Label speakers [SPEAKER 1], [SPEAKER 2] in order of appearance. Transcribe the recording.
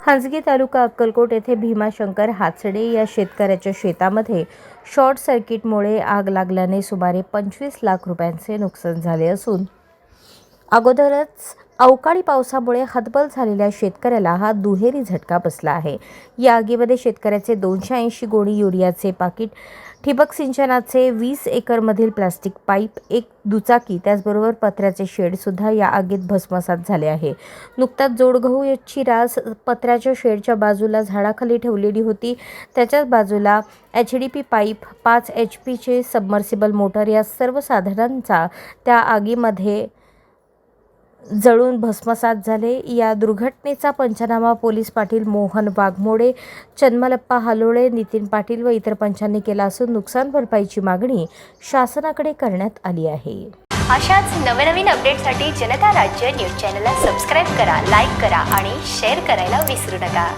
[SPEAKER 1] हंसगी तालुका अक्कलकोट येथे भीमाशंकर हातसडे या शेतकऱ्याच्या शेतामध्ये शॉर्ट सर्किटमुळे आग लागल्याने सुमारे 25 लाख रुपयांचे नुकसान झाले असून अगोदरच अवकाळी पावसामुळे हतबल झालेल्या शेतकऱ्याला हा दुहेरी झटका बसला आहे। या आगीमध्ये शेतकऱ्याचे 280 गोणी युरियाचे पाकिट, ठिबक सिंचनाचे 20 एकरमधील प्लास्टिक पाईप, एक दुचाकी, त्याचबरोबर पत्र्याचे शेड सुद्धा या आगीत भस्मसात झाले आहे। नुकताच जोडगहूची रास पत्र्याच्या शेडच्या बाजूला झाडाखाली ठेवलेली होती। त्याच्याच बाजूला HDP pipe, 5 HP submersible motor या सर्व साधनांचा त्या आगीमध्ये जळून भस्मसात झाले। या दुर्घटनेचा पंचनामा पोलीस पाटील मोहन वाघमोडे, चन्मलप्पा हालोळे, नितीन पाटील व इतर पंचांनी केला असून नुकसान भरपाईची मागणी शासनाकडे करण्यात आली आहे।
[SPEAKER 2] अशाच नवनवीन अपडेटसाठी जनता राज्य न्यूज चॅनलला सबस्क्राईब करा, लाईक करा आणि शेअर करायला विसरू नका।